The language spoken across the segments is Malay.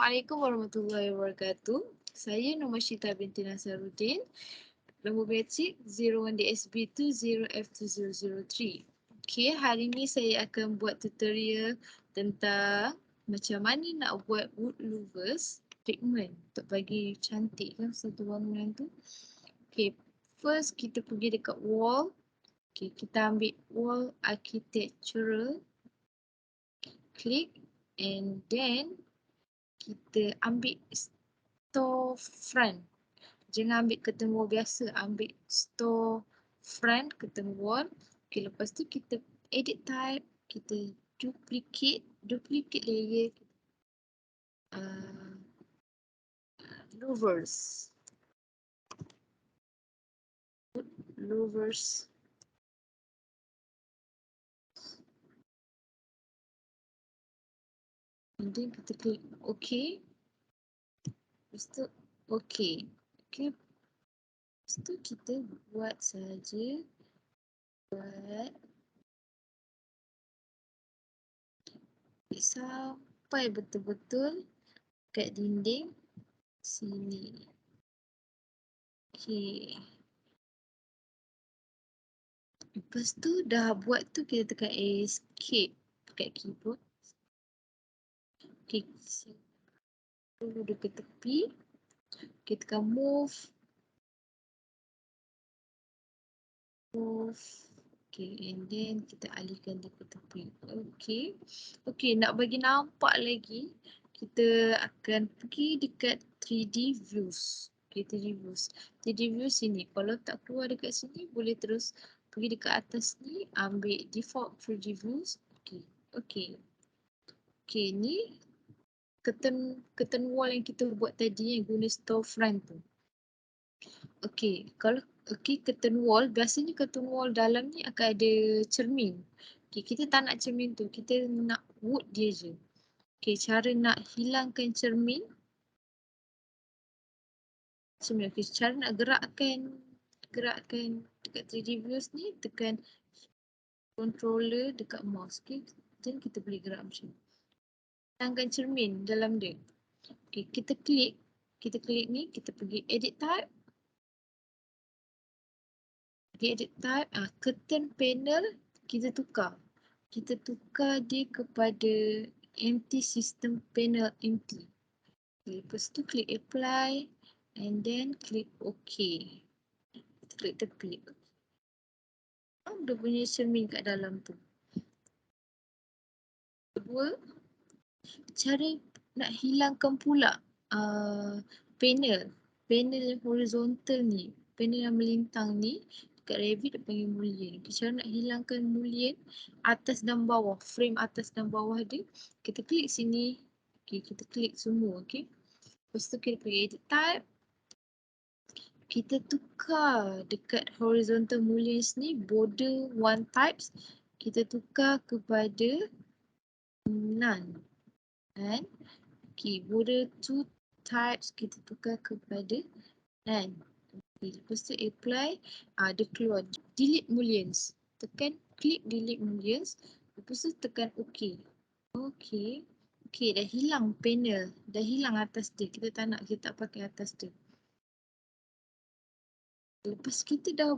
Assalamualaikum warahmatullahi wabarakatuh. Saya Nur Syita binti Nasaruddin. Nombor batrik 01DSB20F2003. Okay, hari ni saya akan buat tutorial tentang macam mana nak buat wood louvers pigment untuk bagi cantik kan satu bangunan tu. Okay, first kita pergi dekat wall. Okay, kita ambil wall architectural. Klik and then kita ambil store front. Jangan ambil curtain wall biasa, ambil store front curtain wall. Okay, lepas tu kita edit type, kita duplicate layer louvers. Louvers. And then kita klik OK. Lepas tu OK. Okay. Lepas tu kita buat saja. Sampai betul-betul kat dinding sini. Okay. Lepas tu dah buat tu kita tekan escape kat keyboard. Okay. Dulu dekat tepi. Kita tekan move. Okay, and then kita alihkan dia ke tepi. Okay. Okay, nak bagi nampak lagi, kita akan pergi dekat 3D views. Okay, 3D views. 3D views sini. Kalau tak keluar dekat sini, boleh terus pergi dekat atas ni, ambil default 3D views. Okay. Okay. Okay, ni curtain wall yang kita buat tadi yang guna storefront tu. Okay, kalau curtain wall, biasanya curtain wall dalam ni akan ada cermin. Okay, kita tak nak cermin tu, kita nak wood dia je. Okay, cara nak hilangkan cermin. Okay, cara nak gerakkan dekat 3D views ni, tekan controller dekat mouse. Okay, then kita boleh gerak macam ni. Hilangkan cermin dalam dia. Okay, kita klik ni, kita pergi edit type. Edit type, curtain panel kita tukar. Kita tukar dia kepada empty system panel empty. Okay, lepas tu klik apply and then klik OK. Kita klik tepi. Dia punya cermin kat dalam tu. Kedua, cara nak hilangkan pula panel horizontal ni, panel yang melintang ni. Kat Revit dia panggil mullion. Cara nak hilangkan mullion atas dan bawah, frame atas dan bawah dia, kita klik sini. Okay, kita klik semua. Okay. Lepas tu kita pergi edit type. Kita tukar dekat horizontal mullions ni, border one types, kita tukar kepada none. And okay, border two types, kita tukar kepada none. Okay, lepas tu apply, dia keluar delete mullions. Tekan klik delete mullions. Lepas tu tekan OK. OK. Okay, dah hilang panel. Dah hilang atas dia. Kita tak nak, kita tak pakai atas dia. Lepas kita dah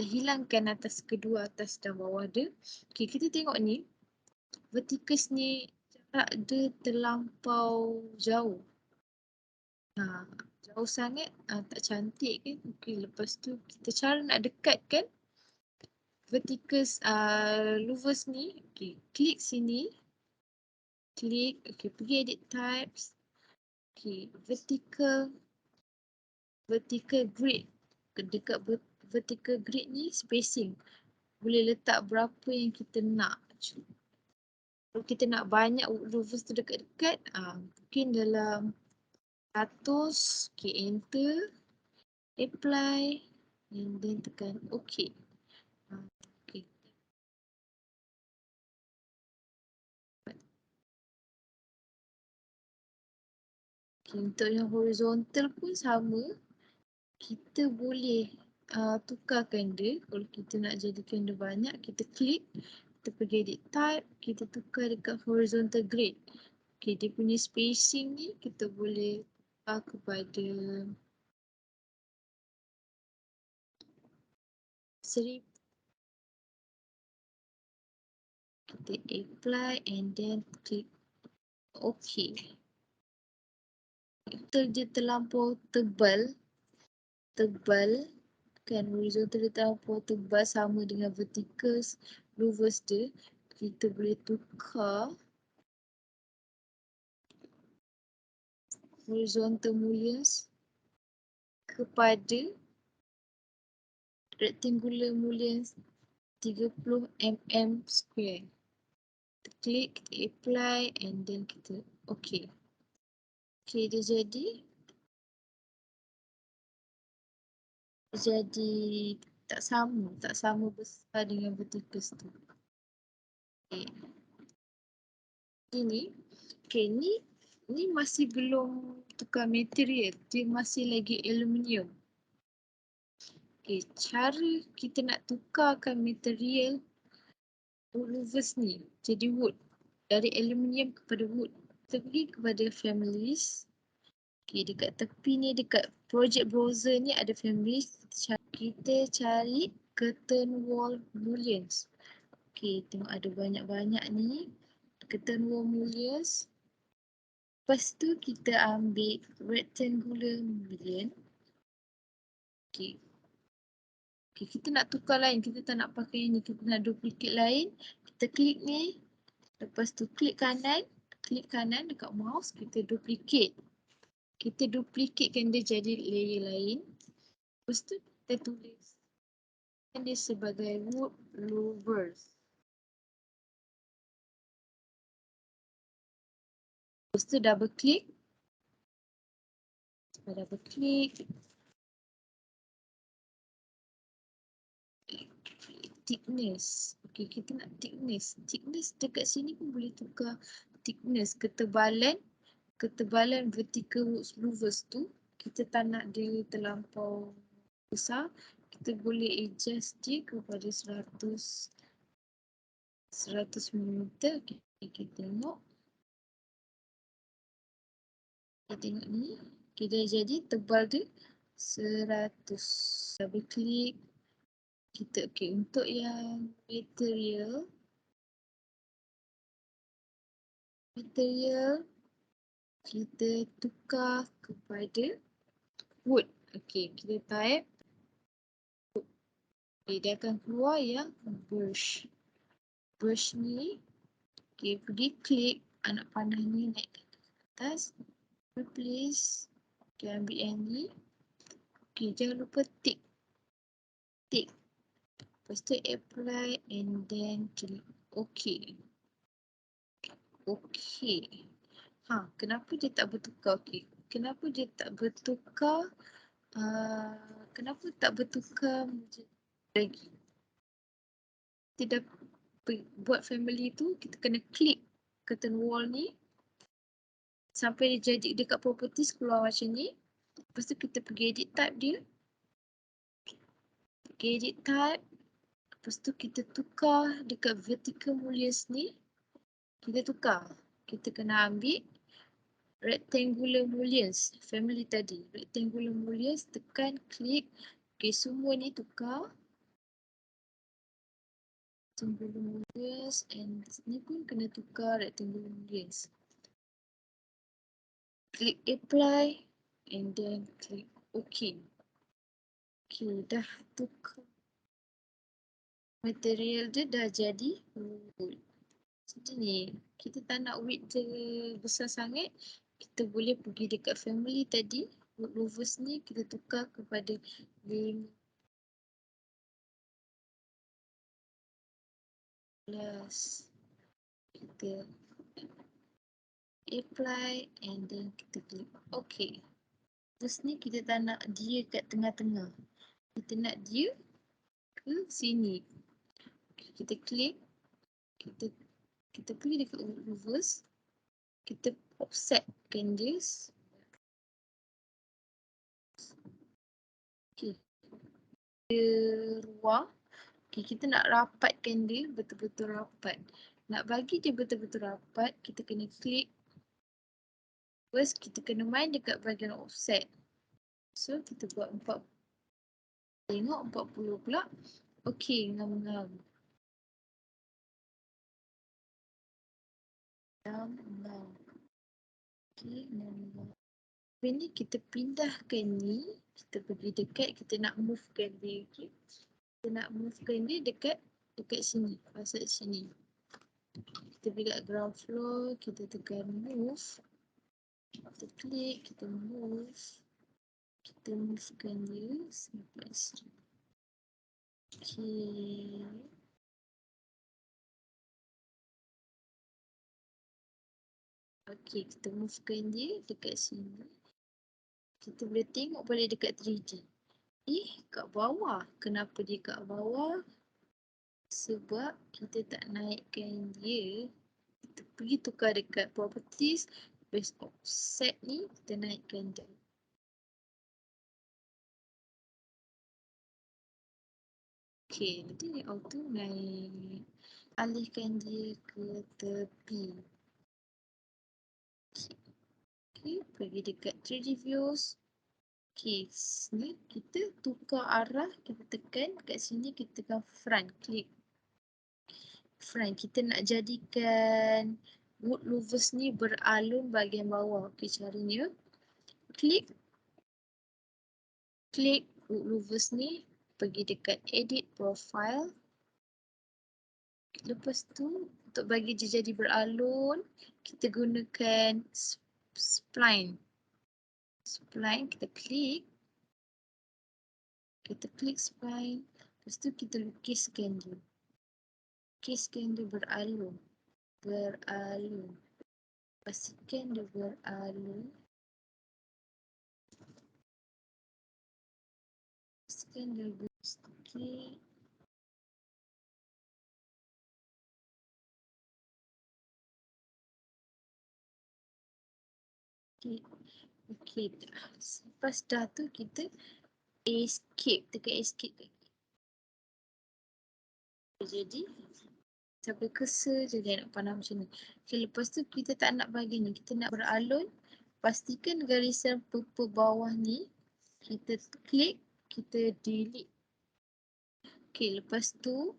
hilangkan atas kedua, atas dan bawah dia. Okay, kita tengok ni. Verticals ni jarak dia terlampau jauh. Jauh sangat, tak cantik kan. Okay, lepas tu kita cara nak dekatkan verticals louvers ni. Okay, klik sini. Klik, okay, pergi edit types. Okay, vertical grid. Dekat vertical grid ni spacing. Boleh letak berapa yang kita nak. Kalau kita nak banyak louvers tu dekat-dekat, mungkin dalam 100, okay, enter, apply, and then tekan OK. Okay. Okay, untuk yang horizontal pun sama, kita boleh tukarkan dia. Kalau kita nak jadikan dia banyak, kita klik kita pergi edit type, kita tukar dekat horizontal grid. Okay, dia punya spacing ni kita boleh tukar kepada 1000. Kita apply and then click OK. Betul dia terlampau tebal kan, horizontal dia terlampau tebal sama dengan vertical louvers dia, kita boleh tukar horizontal mullions kepada rectangular mullions 30 mm square. Kita klik, kita apply and then kita OK. Okay, dia jadi tak sama besar dengan verticals tu. Okay. Ni masih belum tukar material, dia masih lagi aluminium. Okay, cara kita nak tukarkan material louvers ni jadi wood, dari aluminium kepada wood. Kita pergi kepada families. Okay, dekat tepi ni, dekat project browser ni ada families. Kita cari curtain wall mullions. Okay, tengok ada banyak-banyak ni curtain wall mullions. Lepas tu kita ambil rectangular mullion. Okay. Okay, kita nak tukar lain, kita tak nak pakai ni, kita nak duplicate lain. Kita klik ni, lepas tu klik kanan dekat mouse, kita duplicate. Kita duplicatekan dia jadi layer lain. Lepas tu kita tulis dia sebagai wood louvers. Lepas tu double click. Thickness. Okay, kita nak thickness. Thickness dekat sini pun boleh tukar thickness, ketebalan vertical wood louvers tu. Kita tak nak dia terlampau besar. Kita boleh adjust dia kepada 100 mm. Okay, kita tengok. Kita tengok ni. Okay, dah jadi tebal dia 100. Double click. Kita okay, untuk yang material kita tukar kepada wood. Okay, kita type wood. Okay, dia akan keluar yang brush ni. Okay, pergi klik anak panah ni, naik ke atas, replace. Okay, ambil yang ni. Okay, jangan lupa tick. Lepas tu apply and then klik OK. Kenapa dia tak bertukar? Okay, kenapa dia tak bertukar? Kenapa tak bertukar lagi? Kita dah buat family tu, kita kena klik curtain wall ni sampai dia jadi dekat properties keluar macam ni. Lepas tu kita pergi edit type dia. Lepas tu kita tukar dekat vertical mullions ni. Kita tukar. Kita kena ambil rectangular mullions family tadi. Rectangular mullions, tekan klik. Okay, semua ni tukar. Rectangular mullions and ni pun kena tukar rectangular mullions. Klik apply and then klik OK. Okay, dah tukar. Material dia dah jadi wood. Macam ni, kita tak nak width dia besar sangat. Kita boleh pergi dekat family tadi, wood louvers ni kita tukar kepada 15. Kita apply and then kita klik OK. Terus ni kita tak nak dia kat tengah-tengah. Kita nak dia ke sini. Kita klik. Kita pergi dekat louvers. Kita offsetkan dia. Okay. Dia ruang. Okay, kita nak rapatkan dia betul-betul rapat. Nak bagi dia betul-betul rapat, kita kena klik. First, kita kena main dekat bahagian offset. So, kita buat 4. Tengok 40 pula. Okay, ngam-ngam. Ngam-ngam. Okay, ngam-ngam. Lepas ni, kita pindahkan ni. Kita pergi dekat, kita nak movekan dia. Okay. Kita nak movekan dia dekat sini. Pasal sini. Kita pergi kat ground floor, kita tekan move. Kita klik, kita move. Kita movekan dia sampai sini. Okay. Okay, kita movekan dia dekat sini. Kita boleh tengok boleh dekat 3D. Kat bawah. Kenapa dia kat bawah? Sebab kita tak naikkan dia. Kita pergi tukar dekat properties. Base offset ni, kita naikkan dia. Okay, nanti dia auto naik. Alihkan dia ke tepi. Okay, pergi dekat 3D views. Okay, ni kita tukar arah, kita tekan kat sini, kita tekan front, klik front. Kita nak jadikan wood louvers ni beralun bahagian bawah. Okay, caranya klik wood louvers ni, pergi dekat edit profile. Lepas tu, untuk bagi dia jadi beralun, kita gunakan spline. Spline, kita klik spline. Lepas tu kita lukiskan dia. Lukiskan dia beralun. Pastikan dia beralun. Pastikan dia beralun. Okay. Lepas dah tu kita escape. Tekan escape lagi. Jadi sampai cursor je dia nak pandang macam ni. Okay, lepas tu kita tak nak bagi ni. Kita nak beralun. Pastikan garisan purple bawah ni. Kita klik. Kita delete. Okay, lepas tu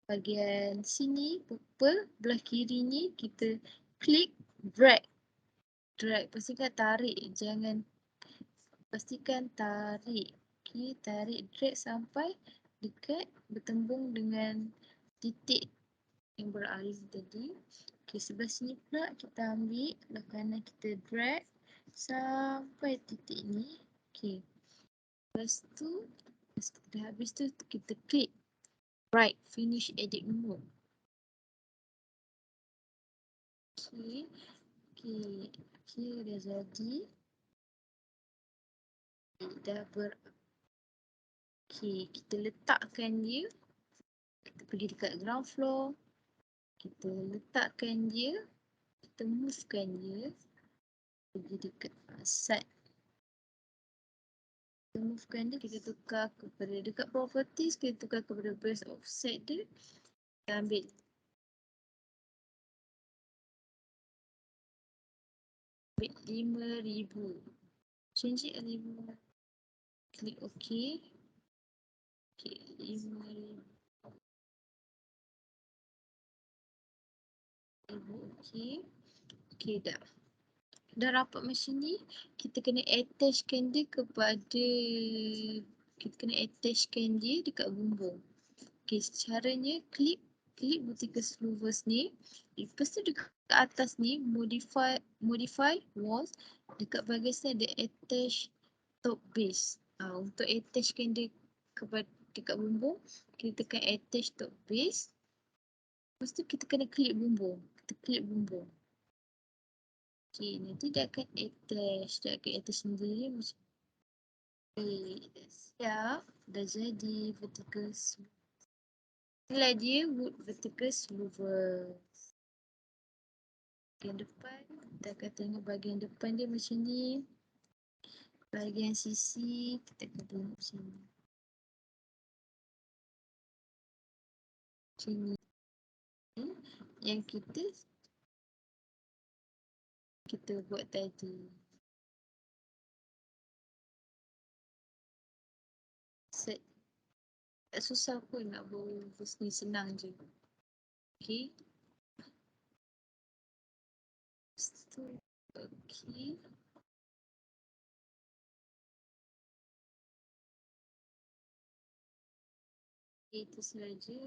bahagian sini purple. Belah kiri ni kita klik. Drag. Pastikan tarik. Pastikan tarik. Okay, tarik drag sampai dekat bertembung dengan titik yang beralih tadi. Okay, sebelah sini pula kita ambil, belah kanan kita drag sampai titik ni. Okay. Lepas tu, dah habis tu kita klik right, finish edit mode. Okay. Dah jadi. Okay, kita letakkan dia. Kita pergi dekat ground floor. Kita letakkan dia. Kita movekan dia. Pergi dekat side. Kita movekan dia. Kita tukar kepada dekat properties. Kita tukar kepada base offset dia. Kita ambil. Ambil 5,000. Change it 5,000. Klik OK. Okay, 5,000. Okay. Okay, dah. Dah rapat macam ni, kita kena attachkan dia dekat bumbung. Okay, caranya klik vertical louvers ni. Lepas tu dekat atas ni, modify walls. Dekat bahagian sini ada attach top base. Untuk attachkan dia dekat bumbung, kita tekan attach top base. Lepas tu kita kena klik bumbung. Okay, nanti dia akan attach sendiri macam ni. Dah siap. Dah jadi vertical louvers. Inilah dia wood vertical louvers. Bahagian depan, kita akan tengok bahagian depan dia macam ni. Bahagian sisi, kita akan tengok macam ni. Sini yang kita buat tadi. Set. Tak susah pun nak buat Louvers ni, senang je. Okay. Okay. Itu sahaja.